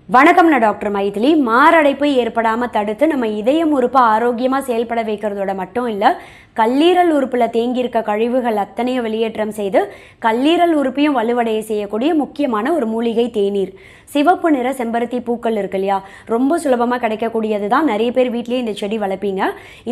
வணக்கம். நான் டாக்டர் மைதிலி. மாரடைப்பு ஏற்படாமல் தடுத்து நம்ம இதயம் உறுப்பை ஆரோக்கியமாக செயல்பட வைக்கிறதோட மட்டும் இல்லை, கல்லீரல் உறுப்பில் தேங்கியிருக்க கழிவுகள் அத்தனையும் வெளியேற்றம் செய்து கல்லீரல் உறுப்பையும் வலுவடைய செய்யக்கூடிய முக்கியமான ஒரு மூலிகை தேநீர். சிவப்பு நிற செம்பருத்தி பூக்கள் இருக்கு இல்லையா, ரொம்ப சுலபமாக கிடைக்கக்கூடியது தான். நிறைய பேர் வீட்லேயே இந்த செடி வளர்ப்பீங்க.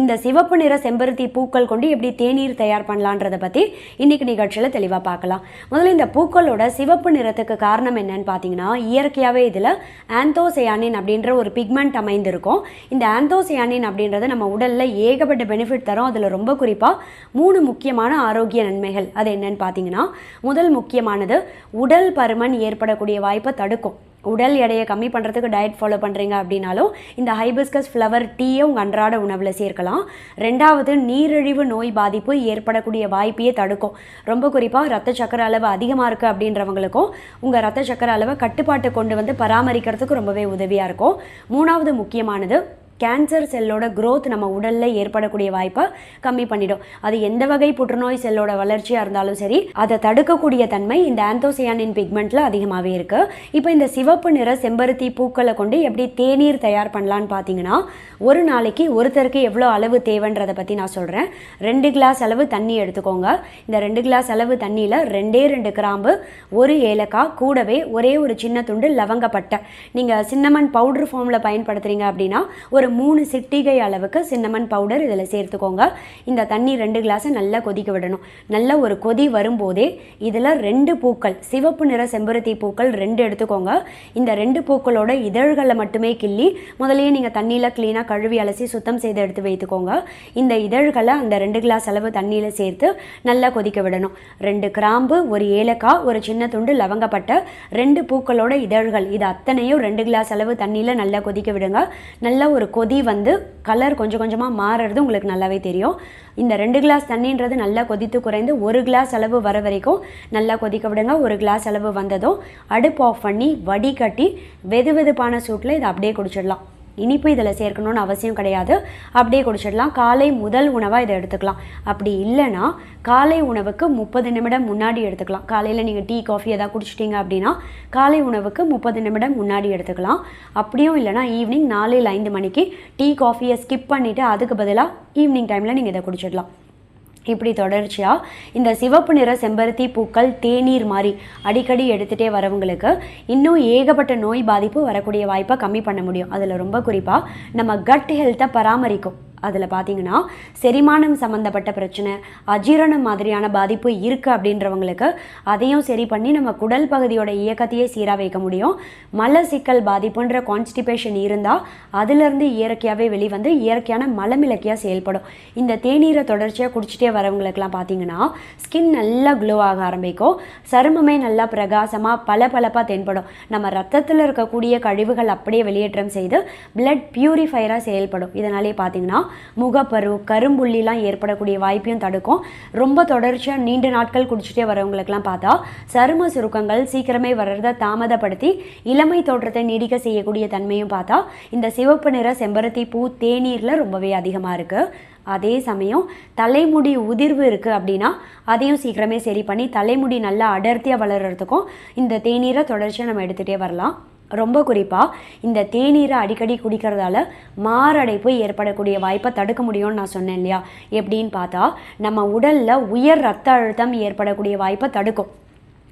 இந்த சிவப்பு நிற செம்பருத்தி பூக்கள் கொண்டு எப்படி தேநீர் தயார் பண்ணலான்றதை பற்றி இன்றைக்கி நிகழ்ச்சியில் தெளிவாக பார்க்கலாம். முதல்ல இந்த பூக்களோட சிவப்பு நிறத்துக்கு காரணம் என்னன்னு பார்த்தீங்கன்னா, இயற்கையாகவே இதில் ஆந்தோசயானின் அப்படின்ற ஒரு பிக்மெண்ட் அமைந்திருக்கும். இந்த ஆந்தோசயானின் அப்படின்றது நம்ம உடலில் ஏகப்பட்ட பெனிஃபிட் தரும். அதில் ரொம்ப குறிப்பாக 3 முக்கியமான ஆரோக்கிய நன்மைகள். அது என்னன்னு பார்த்தீங்கன்னா, முதல் முக்கியமானது உடல் பருமன் ஏற்படக்கூடிய வாய்ப்பை தடுக்கும். உடல் எடையை கம்மி பண்ணுறதுக்கு டயட் ஃபாலோ பண்ணுறீங்க அப்படின்னாலும் இந்த ஹைபிஸ்கஸ் ஃப்ளவர் டீயை உங்கள் அன்றாட உணவில் சேர்க்கலாம். ரெண்டாவது, நீரிழிவு நோய் பாதிப்பு ஏற்படக்கூடிய வாய்ப்பையே தடுக்கும். ரொம்ப குறிப்பாக ரத்த சக்கரை அளவு அதிகமாக இருக்குது அப்படின்றவங்களுக்கும் உங்கள் ரத்த சக்கரை அளவை கட்டுப்பாட்டு கொண்டு வந்து பராமரிக்கிறதுக்கு ரொம்பவே உதவியாக இருக்கும். மூணாவது முக்கியமானது, கேன்சர் செல்லோட க்ரோத் நம்ம உடலில் ஏற்படக்கூடிய வாய்ப்பை கம்மி பண்ணிடும். அது எந்த வகை புற்றுநோய் செல்லோட வளர்ச்சியாக இருந்தாலும் சரி, அதை தடுக்கக்கூடிய தன்மை இந்த ஆந்தோசயானின் பிக்மெண்ட்டில் அதிகமாகவே இருக்குது. இப்போ இந்த சிவப்பு நிற செம்பருத்தி பூக்களை கொண்டு எப்படி தேநீர் தயார் பண்ணலான்னு பார்த்தீங்கன்னா, ஒரு நாளைக்கு ஒருத்தருக்கு எவ்வளோ அளவு தேவைன்றதை பற்றி நான் சொல்கிறேன். 2 கிளாஸ் அளவு தண்ணி எடுத்துக்கோங்க. இந்த 2 கிளாஸ் அளவு தண்ணியில் 2 கிராம்பு, 1 ஏலக்காய், கூடவே ஒரே ஒரு சின்ன துண்டு லவங்கப்பட்டை. நீங்கள் சின்னமன் பவுடர் ஃபார்மில் பயன்படுத்துகிறீங்க அப்படின்னா ஒரு 3 சிட்டிகை அளவுக்கு சின்னமன் பவுடர் இதில் சேர்த்துக்கோங்க. இந்த தண்ணி 2 கிளாஸை நல்லா கொதிக்க விடணும். நல்ல ஒரு கொதி வரும்போதே இதில் 2 பூக்கள், சிவப்பு நிற செம்பருத்தி பூக்கள் 2 எடுத்துக்கோங்க. இந்த 2 பூக்களோட இதழ்களை மட்டுமே கிள்ளி முதலையே நீங்கள் தண்ணியில் க்ளீனாக கழுவி அலசி சுத்தம் செய்து எடுத்து வைத்துக்கோங்க. இந்த இதழ்களை அந்த 2 கிளாஸ் அளவு தண்ணியில் சேர்த்து நல்லா கொதிக்க விடணும். 2 கிராம்பு, 1 ஏலக்காய், ஒரு சின்ன துண்டு லவங்கப்பட்டை, 2 பூக்களோட இதழ்கள், இது அத்தனையும் 2 கிளாஸ் அளவு தண்ணியில் நல்லா கொதிக்க விடுங்க. நல்ல ஒரு கொதி வந்து கலர் கொஞ்சம் கொஞ்சமாக மாறுறது உங்களுக்கு நல்லாவே தெரியும். இந்த 2 கிளாஸ் தண்ணின்றது நல்லா கொதித்து குறைந்து 1 கிளாஸ் அளவு வர வரைக்கும் நல்லா கொதிக்க விடுங்க. 1 கிளாஸ் அளவு வந்ததும் அடுப்பு ஆஃப் பண்ணி வடிகட்டி வெது வெதுப்பான சூட்டில் இதை அப்படியே குடிச்சிடலாம். இனிப்பு இதில் சேர்க்கணும்னு அவசியம் கிடையாது, அப்படியே குடிச்சிடலாம். காலை முதல் உணவாக இதை எடுத்துக்கலாம். அப்படி இல்லைன்னா காலை உணவுக்கு 30 நிமிடம் முன்னாடி எடுத்துக்கலாம். காலையில் நீங்கள் டீ காஃபி எதாவது குடிச்சிட்டிங்க அப்படின்னா காலை உணவுக்கு 30 நிமிடம் முன்னாடி எடுத்துக்கலாம். அப்படியும் இல்லைனா ஈவினிங் 4 இல்லை 5 மணிக்கு டீ காஃபியை ஸ்கிப் பண்ணிவிட்டு அதுக்கு பதிலாக ஈவினிங் டைமில் நீங்கள் இதை குடிச்சிடலாம். இப்படி தொடர்ச்சியாக இந்த சிவப்பு நிற செம்பருத்தி பூக்கள் தேநீர் மாதிரி அடிக்கடி எடுத்துகிட்டே வரவங்களுக்கு இன்னும் ஏகப்பட்ட நோய் பாதிப்பு வரக்கூடிய வாய்ப்பை கம்மி பண்ண முடியும். அதில் ரொம்ப குறிப்பாக நம்ம கட் ஹெல்த்தை பராமரிக்கும். அதில் பார்த்தீங்கன்னா செரிமானம் சம்மந்தப்பட்ட பிரச்சனை, அஜீரணம் மாதிரியான பாதிப்பு இருக்குது அப்படின்றவங்களுக்கு அதையும் சரி பண்ணி நம்ம குடல் பகுதியோட இயக்கத்தையே சீராக வைக்க முடியும். மலச்சிக்கல் பாதிப்புன்ற கான்ஸ்டிபேஷன் இருந்தால் அதிலிருந்து இயற்கையாகவே வெளிவந்து இயற்கையான மலமிளக்கியாக செயல்படும். இந்த தேநீரை தொடர்ச்சியாக குடிச்சிட்டே வரவங்களுக்கெல்லாம் பார்த்தீங்கன்னா ஸ்கின் நல்லா க்ளோ ஆக ஆரம்பிக்கும். சருமமே நல்லா பிரகாசமாக பளபளப்பாக தென்படும். நம்ம ரத்தத்தில் இருக்கக்கூடிய கழிவுகள் அப்படியே வெளியேற்றம் செய்து பிளட் பியூரிஃபையராக செயல்படும். இதனாலே பார்த்தீங்கன்னா முகப்பரு, கரும்புள்ளிலாம் ஏற்படக்கூடிய வாய்ப்பையும் தடுக்கும். ரொம்ப தொடர்ச்சியாக நீண்ட நாட்கள் குடிச்சிட்டே வரவங்களுக்கெல்லாம் பார்த்தா சரும சுருக்கங்கள் சீக்கிரமே வர்றதை தாமதப்படுத்தி இளமை தோற்றத்தை நீடிக்க செய்யக்கூடிய தன்மையும் பார்த்தா இந்த சிவப்பு நிற செம்பருத்தி பூ தேநீரில் ரொம்பவே அதிகமாக இருக்குது. அதே சமயம் தலைமுடி உதிர்வு இருக்குது அப்படின்னா அதையும் சீக்கிரமே சரி பண்ணி தலைமுடி நல்லா அடர்த்தியாக வளர்கிறதுக்கும் இந்த தேநீரை தொடர்ச்சியாக நம்ம எடுத்துகிட்டே வரலாம். ரொம்ப குறிப்பாக இந்த தேநீரை அடிக்கடி குடிக்கிறதால மாரடைப்பு ஏற்படக்கூடிய வாய்ப்பை தடுக்க முடியும்னு நான் சொன்னேன் இல்லையா. எப்படின்னு பார்த்தா நம்ம உடலில் உயர் ரத்த அழுத்தம் ஏற்படக்கூடிய வாய்ப்பை தடுக்கும்.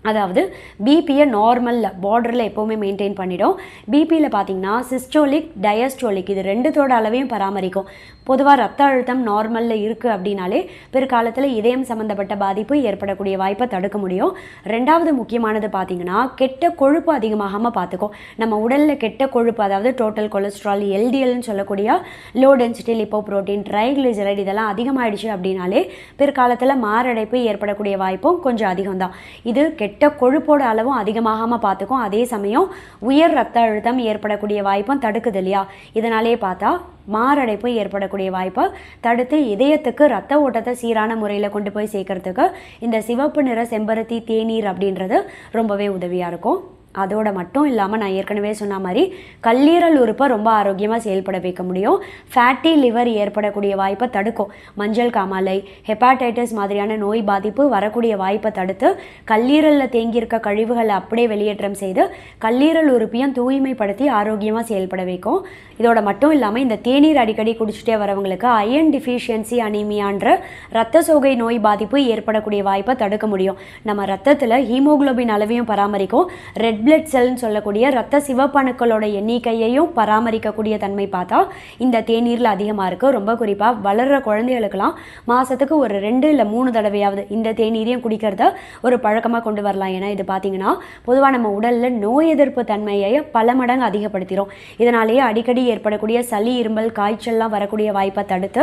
அதாவது பிபியை நார்மலில் பார்டரில் எப்போவுமே மெயின்டைன் பண்ணிடும். பிபியில் பார்த்தீங்கன்னா சிஸ்டோலிக், டயஸ்டோலிக் இது 2தோட அளவையும் பராமரிக்கும். பொதுவாக ரத்த அழுத்தம் நார்மலில் இருக்குது அப்படின்னாலே பிற்காலத்தில் இதயம் சம்மந்தப்பட்ட பாதிப்பு ஏற்படக்கூடிய வாய்ப்பை தடுக்க முடியும். ரெண்டாவது முக்கியமானது பார்த்தீங்கன்னா கெட்ட கொழுப்பு அதிகமாகாமல் பார்த்துக்கும். நம்ம உடலில் கெட்ட கொழுப்பு, அதாவது டோட்டல் கொலஸ்ட்ரால், எல்டிஎல்னு சொல்லக்கூடிய லோ டென்சிட்டி லிப்போப்ரோட்டீன், ட்ரைக்ளிசரைடு இதெல்லாம் அதிகமாகிடுச்சு அப்படின்னாலே பிற்காலத்தில் மாரடைப்பு ஏற்படக்கூடிய வாய்ப்பும் கொஞ்சம் அதிகம் தான். இது கெட்ட கொழுப்போட அளவும் அதிகமாகாமல் பார்த்துக்கும். அதே சமயம் உயர் ரத்த அழுத்தம் ஏற்படக்கூடிய வாய்ப்பும் தடுக்குது இல்லையா. இதனாலே பார்த்தா மாரடைப்பு ஏற்படக்கூடிய வாய்ப்பை தடுத்து இதயத்துக்கு ரத்த ஓட்டத்தை சீரான முறையில் கொண்டு போய் சேர்க்கறதுக்கு இந்த சிவப்பு நிற செம்பருத்தி தேநீர் அப்படின்றது ரொம்பவே உதவியாக இருக்கும். அதோட மட்டும் இல்லாமல் நான் ஏற்கனவே சொன்ன மாதிரி கல்லீரல் உறுப்பை ரொம்ப ஆரோக்கியமாக செயல்பட வைக்க முடியும். ஃபேட்டி லிவர் ஏற்படக்கூடிய வாய்ப்பை தடுக்கும். மஞ்சள் காமாலை, ஹெப்பாடைட்டிஸ் மாதிரியான நோய் பாதிப்பு வரக்கூடிய வாய்ப்பை தடுத்து கல்லீரலில் தேங்கியிருக்க கழிவுகளை அப்படியே வெளியேற்றம் செய்து கல்லீரல் உறுப்பையும் தூய்மைப்படுத்தி ஆரோக்கியமாக செயல்பட வைக்கும். இதோட மட்டும் இல்லாமல் இந்த தேநீர் அடிக்கடி குடிச்சிட்டே வரவங்களுக்கு அயன் டிஃபிஷியன்சி அனீமியான்ற இரத்த சோகை நோய் பாதிப்பு ஏற்படக்கூடிய வாய்ப்பை தடுக்க முடியும். நம்ம ரத்தத்தில் ஹீமோகுளோபின் அளவையும் பராமரிக்கும். ரெட் பிளட் செல்னு சொல்லக்கூடிய ரத்த சிவப்பணுக்களோட எண்ணிக்கையையும் பராமரிக்கக்கூடிய தன்மை பார்த்தா இந்த தேநீரில் அதிகமாக இருக்குது. ரொம்ப குறிப்பாக வளர்கிற குழந்தைகளுக்கெல்லாம் மாதத்துக்கு ஒரு 2 இல்லை 3 தடவையாவது இந்த தேநீரையும் குடிக்கிறத ஒரு பழக்கமாக கொண்டு வரலாம். ஏன்னா இது பார்த்திங்கன்னா பொதுவாக நம்ம உடலில் நோய் எதிர்ப்பு தன்மையை பல மடங்கு அதிகப்படுத்திடும். இதனாலேயே அடிக்கடி ஏற்படக்கூடிய சளி, இருமல், காய்ச்சல்லாம் வரக்கூடிய வாய்ப்பை தடுத்து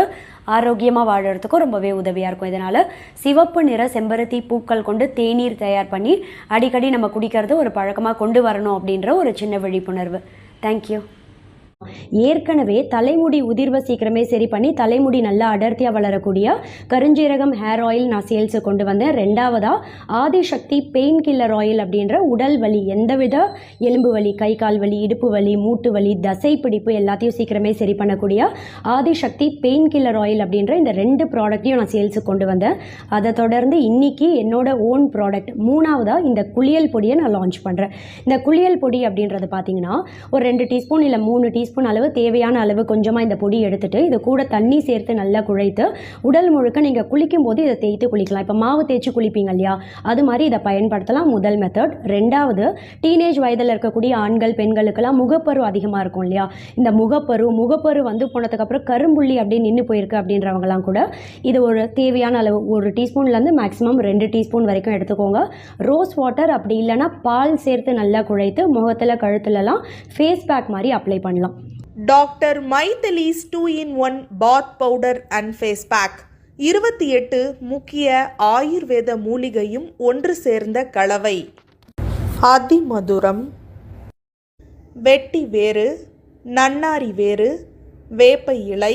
ஆரோக்கியமாக வாழறதுக்கும் ரொம்பவே உதவியாக இருக்கும். இதனால் சிவப்பு நிற செம்பருத்தி பூக்கள் கொண்டு தேநீர் தயார் பண்ணி அடிக்கடி நம்ம குடிக்கிறது ஒரு பழக்கமாக கொண்டு வரணும் அப்படின்ற ஒரு சின்ன விழிப்புணர்வு. தேங்க்யூ. ஏற்கனவே தலைமுடி உதிர்வை சீக்கிரமே சரி பண்ணி தலைமுடி நல்லா அடர்த்தியாக வளரக்கூடிய கருஞ்சீரகம் ஹேர் ஆயில் நான் சேல்ஸு கொண்டு வந்தேன். 2வதாக ஆதிசக்தி பெயின் கில்லர் ஆயில் அப்படின்ற உடல் வலி, எந்தவித எலும்பு வலி, கை கால் வலி, இடுப்பு வலி, மூட்டு வலி, தசை பிடிப்பு எல்லாத்தையும் சீக்கிரமே சரி பண்ணக்கூடிய ஆதிசக்தி பெயின் கில்லர் ஆயில் அப்படின்ற இந்த 2 ப்ராடக்ட்டையும் நான் சேல்ஸு கொண்டு வந்தேன். அதை தொடர்ந்து இன்னைக்கு என்னோட ஓன் ப்ராடக்ட் 3வதாக இந்த குளியல் பொடியை நான் லான்ச் பண்ணுறேன். இந்த குளியல் பொடி அப்படின்றது பார்த்தீங்கன்னா ஒரு 2 டீஸ்பூன் இல்லை 3 டீஸ்பூன் அளவு, தேவையான அளவு கொஞ்சமாக இந்த பொடி எடுத்துட்டு இது கூட தண்ணி சேர்த்து நல்லா குழைத்து உடல் முழுக்க நீங்கள் குளிக்கும் போது இதை தேய்த்து குளிக்கலாம். இப்போ மாவு தேய்ச்சி குளிப்பீங்க இல்லையா, அது மாதிரி இதை பயன்படுத்தலாம். முதல் மெத்தட். 2வது, டீனேஜ் வயதில் இருக்கக்கூடிய ஆண்கள் பெண்களுக்கெல்லாம் முகப்பரு அதிகமாக இருக்கும் இல்லையா, இந்த முகப்பரு வந்து போனதுக்கப்புறம் கரும்புள்ளி அப்படியே நின்று போயிருக்கு அப்படின்றவங்கலாம் கூட இது ஒரு தேவையான அளவு 1 டீஸ்பூன்லேருந்து மேக்ஸிமம் 2 டீஸ்பூன் வரைக்கும் எடுத்துக்கோங்க. ரோஸ் வாட்டர் அப்படி இல்லைன்னா பால் சேர்த்து நல்லா குழைத்து முகத்தில் கழுத்துலலாம் ஃபேஸ் பேக் மாதிரி அப்ளை பண்ணலாம். Doctor Mythili's 2-in-1 bath powder and face pack 28 முக்கிய ஆயுர்வேத மூலிகையும் ஒன்று சேர்ந்த கலவை. அதிமதுரம், வெட்டி வேறு, நன்னாரி வேறு, வேப்ப இலை,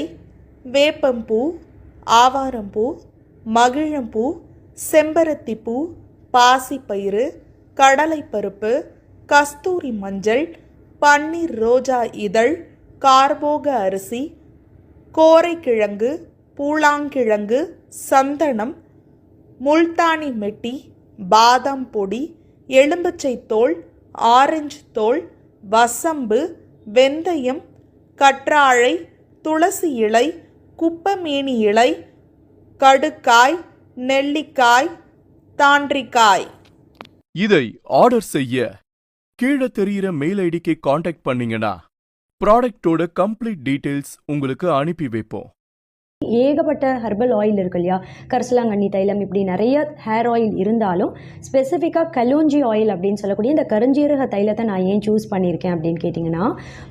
வேப்பம்பூ, ஆவாரம்பூ, மகிழம்பூ, செம்பருத்திப்பூ, பாசிப்பயிறு, கடலைப்பருப்பு, கஸ்தூரி மஞ்சள், பன்னீர் ரோஜா இதழ், கார்போக அரிசி, கோரைக்கிழங்கு, பூளாங்கிழங்கு, சந்தனம், முல்தானி மெட்டி, பாதாம் பொடி, எலும்பச்சை தோல், ஆரஞ்சு தோல், வசம்பு, வெந்தயம், கற்றாழை, துளசி இலை, குப்பமேனி இலை, கடுக்காய், நெல்லிக்காய், தாண்டிக்காய். இதை ஆர்டர் செய்ய கீழே தெரிகிற மெயில் ஐடிக்கு காண்டாக்ட் பண்ணீங்கன்னா ப்ராடக்டோட கம்ப்ளீட் டீட்டெயில்ஸ் உங்களுக்கு அனுப்பி வைப்போம். ஏகப்பட்ட ஹெர்பல் ஆயில் இருக்கு இல்லையா, கரிசலாங்கண்ணி தைலம், இப்படி நிறைய ஹேர் ஆயில் இருந்தாலும் ஸ்பெசிஃபிக்காக கலோஞ்சி ஆயில் அப்படின்னு சொல்லக்கூடிய இந்த கருஞ்சீரக தைலத்தை நான் ஏன் சூஸ் பண்ணியிருக்கேன் அப்படின்னு கேட்டிங்கன்னா,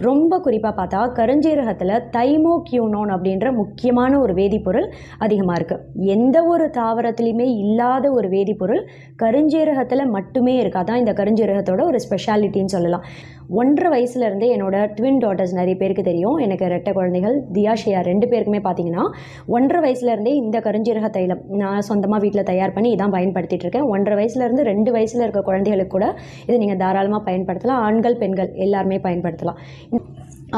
ரொம்ப குறிப்பாக பார்த்தா கருஞ்சீரகத்தில் தைமோக்யூனோன் அப்படின்ற முக்கியமான ஒரு வேதிப்பொருள் அதிகமாக இருக்குது. எந்த ஒரு தாவரத்துலையுமே இல்லாத ஒரு வேதிப்பொருள் கருஞ்சீரகத்தில் மட்டுமே இருக்குது. அதான் இந்த கருஞ்சீரகத்தோட ஒரு ஸ்பெஷாலிட்டின்னு சொல்லலாம். 1.5 வயசுலேருந்தே என்னோட ட்வின் டாட்டர்ஸ் நிறைய பேருக்கு தெரியும், எனக்கு 2 குழந்தைகள், தியா ஷியா 2 பேருக்குமே பார்த்தீங்கன்னா 1.5 வயசுலேருந்தே இந்த கருஞ்சீரக தைலம் நான் சொந்தமாக வீட்டில் தயார் பண்ணி இதான் பயன்படுத்திட்டு இருக்கேன். 1.5 வயசுலேருந்து 2 வயசில் இருக்க குழந்தைகளுக்கு கூட இதை நீங்கள் தாராளமாக பயன்படுத்தலாம். ஆண்கள் பெண்கள் எல்லாருமே பயன்படுத்தலாம்.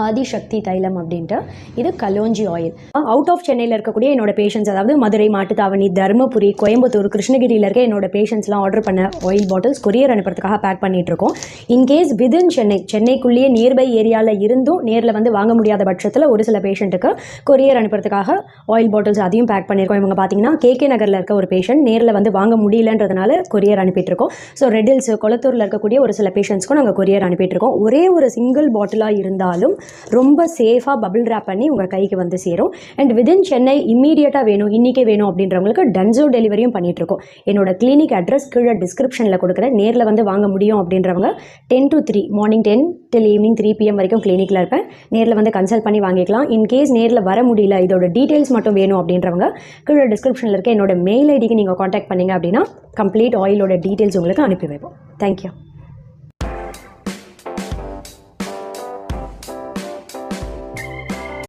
ஆதிசக்தி தைலம் அப்படின்ட்டு இது கலோஞ்சி ஆயில். அவுட் ஆஃப் சென்னையில் இருக்கக்கூடிய என்னோட பேஷண்ட்ஸ், அதாவது மதுரை, மாட்டுத்தாவணி, தருமபுரி, கோயம்புத்தூர், கிருஷ்ணகிரியில் இருக்க என்னோட பேஷண்ட்ஸ்லாம் ஆர்டர் பண்ண ஆயில் பாட்டில்ஸ் கொரியர் அனுப்புறதுக்காக பேக் பண்ணிட்டு இருக்கோம். இன்கேஸ் விதின் சென்னைக்குள்ளேயே நியர்பை ஏரியாவில் இருந்தும் நேரில் வந்து வாங்க முடியாத பட்சத்தில் ஒரு சில பேஷண்ட்டுக்கு கொரியர் அனுப்புறதுக்காக ஆயில் பாட்டில்ஸ் அதையும் பேக் பண்ணியிருக்கோம். இவங்க பார்த்தீங்கன்னா கேகே நகரில் இருக்க ஒரு பேஷண்ட் நேரில் வந்து வாங்க முடியலன்றதுனால கொரியர் அனுப்பிட்டு இருக்கோம். ஸோ ரெட்டில்ஸ், கொளத்தூரில் இருக்கக்கூடிய ஒரு சில பேஷண்ட்ஸ்க்கும் நாங்கள் கொரியர் அனுப்பிட்டு இருக்கோம். ஒரே ஒரு சிங்கிள் பாட்டிலாக இருந்தாலும் ரொம்ப சேஃபாக பபிள் ரேப் பண்ணி உங்கள் கைக்கு வந்து சேரும். அண்ட் விதின் சென்னை இம்மீடியட்டாக வேணும், இன்றைக்கே வேணும் அப்படின்றவங்களுக்கு டன்சோ டெலிவரியும் பண்ணிகிட்ருக்கோம். என்னோட கிளினிக் அட்ரஸ் கீழே டிஸ்கிரிப்ஷனில் கொடுக்குறேன். நேரில் வந்து வாங்க முடியும் அப்படின்றவங்க 10 to 3, morning 10 till evening 3 PM வரைக்கும் கிளினிக்கில் இருப்பேன். நேரில் வந்து கன்சல்ட் பண்ணி வாங்கிக்கலாம். இன்கேஸ் நேரில் வர முடியல, இதோட டீட்டெயில்ஸ் மட்டும் வேணும் அப்படின்றவங்க கீழே டிஸ்கிரிப்ஷனில் இருக்க என்னோட மெயில் ஐடிக்கு நீங்கள் காண்டாக்ட் பண்ணிங்க அப்படின்னா கம்ப்ளீட் ஆயிலோட டீட்டெயில்ஸ் உங்களுக்கு அனுப்பி வைப்போம். தேங்க்யூ.